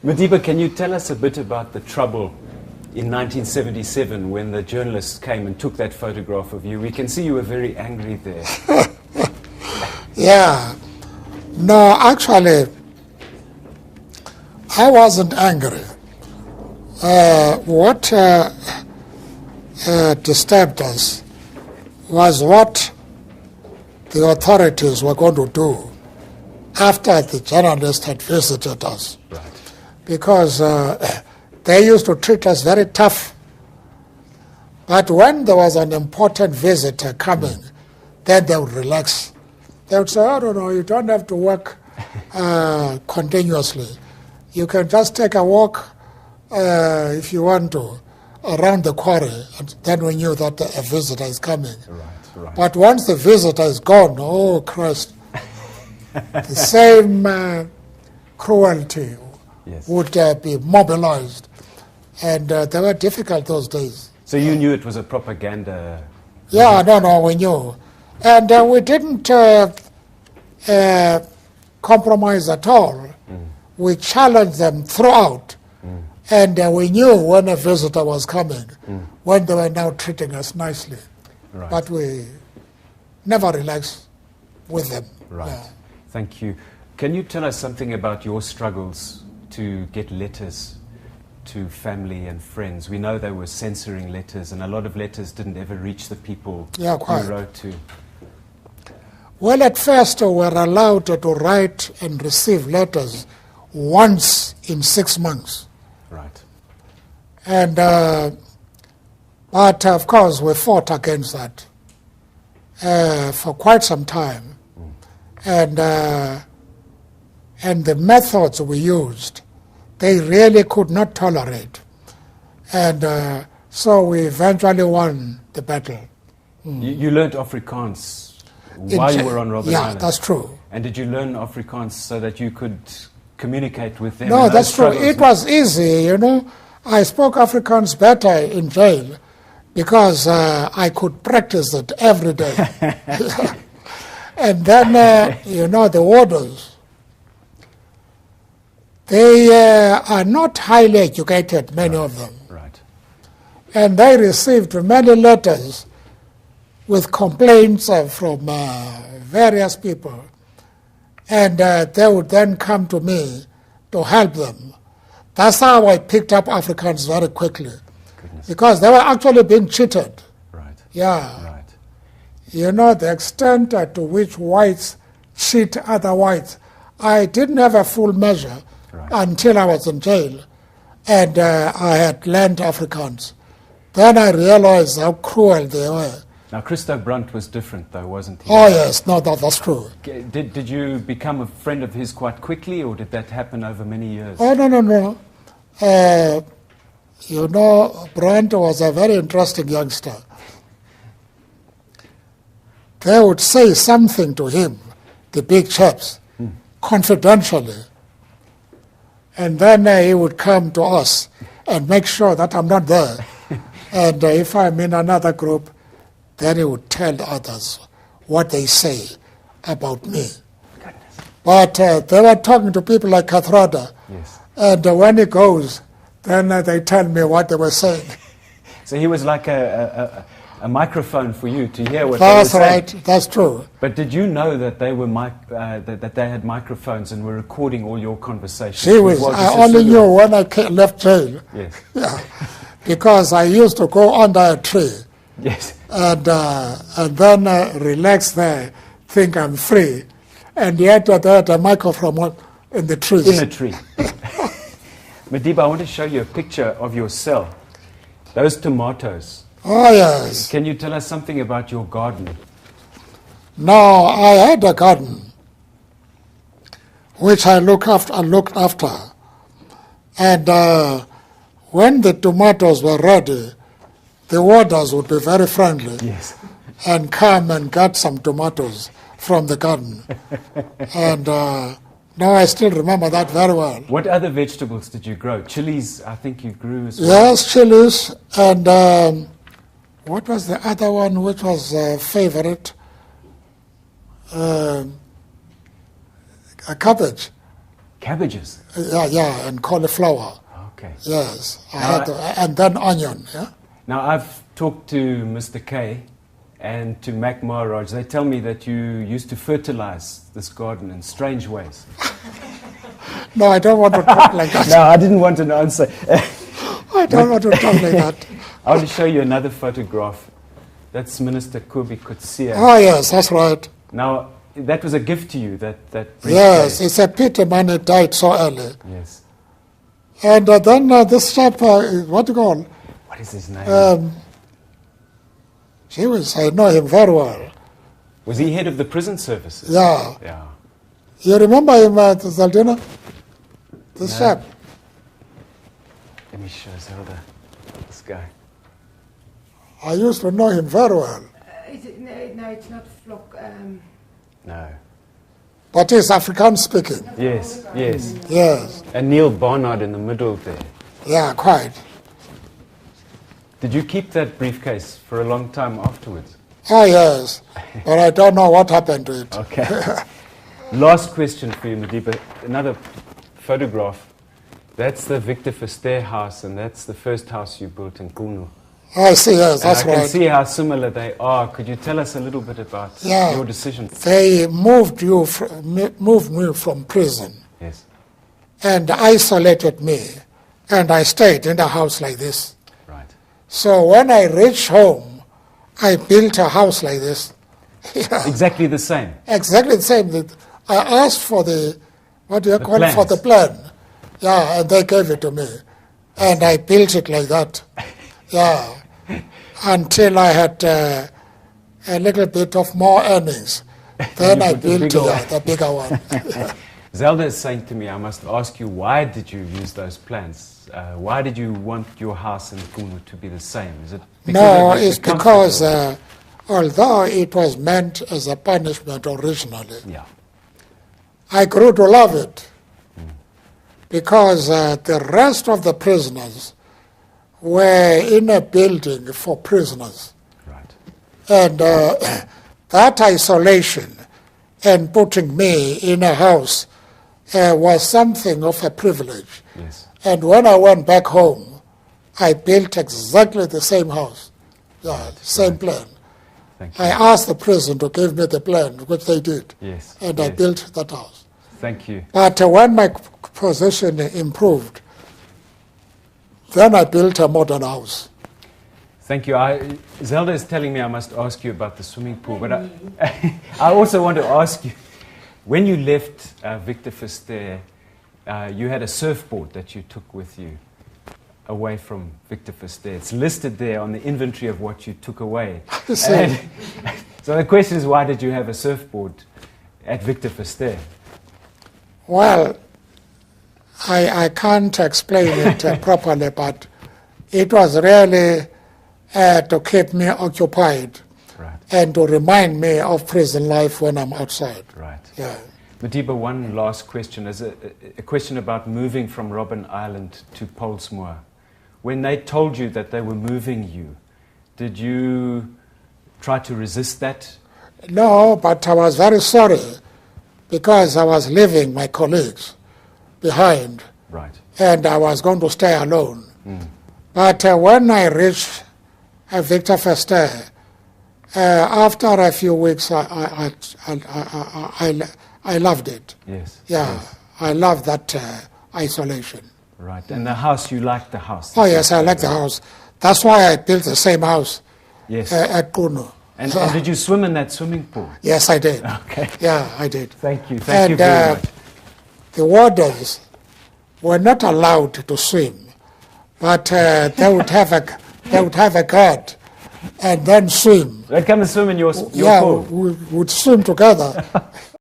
Madiba, can you tell us a bit about the trouble in 1977 when the journalists came and took that photograph of you? We can see you were very angry there. Yeah. No, actually, I wasn't angry. What disturbed us was what the authorities were going to do after the journalists had visited us. Right. Because they used to treat us very tough. But when there was an important visitor coming, then they would relax. They would say, oh, no, you don't have to work continuously. You can just take a walk if you want to around the quarry, and then we knew that a visitor is coming. Right. But once the visitor is gone, oh Christ, the same cruelty would be mobilized. And they were difficult those days. So you knew it was a propaganda? Yeah, no, we knew. And we didn't compromise at all. We challenged them throughout. And we knew when a visitor was coming, when they were now treating us nicely. Right. But we never relaxed with them. Right. Yeah. Thank you. Can you tell us something about your struggles to get letters to family and friends? We know they were censoring letters, and a lot of letters didn't ever reach the people you wrote to. Well, at first we were allowed to write and receive letters once in 6 months. Right. And but of course we fought against that for quite some time. And the methods we used, they really could not tolerate. And so we eventually won the battle. You learned Afrikaans while you were on Robben Yeah, Island? that's true. And did you learn Afrikaans so that you could communicate with them? No, that's true. It was easy, you know. I spoke Afrikaans better in jail because I could practice it every day. And then, you know, the warders, they are not highly educated, many of them. Right. And they received many letters with complaints from various people. And they would then come to me to help them. That's how I picked up Afrikaans very quickly. Goodness. Because they were actually being cheated. Right. Yeah. Right. You know, the extent to which whites cheat other whites. I didn't have a full measure until I was in jail. And I had learned Afrikaans. Then I realized how cruel they were. Now, Christo Brunt was different, though, wasn't he? Oh, yes. No, that's true. Did you become a friend of his quite quickly, or did that happen over many years? Oh, no. You know, Brunt was a very interesting youngster. They would say something to him, the big chaps, confidentially. And then he would come to us and make sure that I'm not there. And if I'm in another group, then he would tell others what they say about me. Goodness. But they were talking to people like Kathrada. Yes. And when he goes, then they tell me what they were saying. So he was like a microphone for you to hear what they were saying. That's right. That's true. But did you know that they were that they had microphones and were recording all your conversations? I only knew when I left jail. Yes. Yeah. Because I used to go under a tree. Yes. And then relax there, think I'm free. And yet they had a microphone in the trees. In a tree. Madiba, I want to show you a picture of your cell. Those tomatoes. Oh, yes. Can you tell us something about your garden? No, I had a garden, which I looked after. And when the tomatoes were ready, the warders would be very friendly. Yes. And come and get some tomatoes from the garden. And now I still remember that very well. What other vegetables did you grow? Chilies, I think you grew as well. Yes, chilies. And what was the other one which was a favorite? A cabbage. Cabbages? Yeah, and cauliflower. Okay. Yes, Now, and then onion. Yeah. Now, I've talked to Mr. K and to Mac Maharaj. They tell me that you used to fertilize this garden in strange ways. No, I don't want to talk like that. No, I didn't want an answer. I don't want to talk like that. I want to show you another photograph. That's Minister Kobi Kutsia. Oh, yes, that's right. Now, that was a gift to you, that briefcase. Yes, it's a pity money died so early. Yes. And then this chap, what do you call? What is his name? I know him very well. Was he head of the prison services? Yeah. Yeah. You remember him, Zaldina? This chap? Let me show Zelda. This guy. I used to know him very well. No, it's not Flock. No. But he's Afrikaans speaking. Yes, yes. Yes. And Neil Barnard in the middle there. Yeah, quite. Did you keep that briefcase for a long time afterwards? Oh, yes. But I don't know what happened to it. Okay. Last question for you, Madiba. Another photograph. That's the Victor Verster house, and that's the first house you built in Kunu. I see, yes, that's I can right. see how similar they are. Could you tell us a little bit about your decision? They moved me from prison Yes. and isolated me, and I stayed in a house like this. Right. So when I reached home, I built a house like this. Yeah. Exactly the same. Exactly the same. I asked for the, what do you call it, for the plans. plan. Yeah, and they gave it to me. And I built it like that. Yeah. Until I had a little bit of more earnings. Then I built the bigger one. Zelda is saying to me, I must ask you, why did you use those plans? Why did you want your house in Kunu to be the same? Is it No, it's because although it was meant as a punishment originally, yeah. I grew to love it. Because the rest of the prisoners were in a building for prisoners. Right. And that isolation and putting me in a house was something of a privilege. Yes. And when I went back home, I built exactly the same house. Yeah, Right, same right. plan. Thank you. I asked the prison to give me the plan, which they did. Yes. And I yes. built that house. Thank you. But when my position improved, then I built a modern house. Thank you. Zelda is telling me I must ask you about the swimming pool, but I also want to ask you, when you left Victor Verster, you had a surfboard that you took with you away from Victor Verster. It's listed there on the inventory of what you took away. So the question is, why did you have a surfboard at Victor Verster? Well, I can't explain it properly, but it was really to keep me occupied. Right. And to remind me of prison life when I'm outside. Right. Yeah. Madiba, one last question. Is a question about moving from Robben Island to Pollsmoor. When they told you that they were moving you, did you try to resist that? No, but I was very sorry because I was leaving my colleagues behind. Right. And I was going to stay alone. But when I reached Victor Verster, after a few weeks, I loved it. Yes. Yeah, Yes. I loved that isolation. Right. And the house, you liked the house? Oh, yes, I like the house. That's why I built the same house Yes. at Kunu. And did you swim in that swimming pool? Yes, I did. Okay. Yeah, I did. Thank you. Thank you And very much. the wardens were not allowed to swim, but they would have a guard and then swim. They'd come and swim in your Yeah, pool. we would swim together.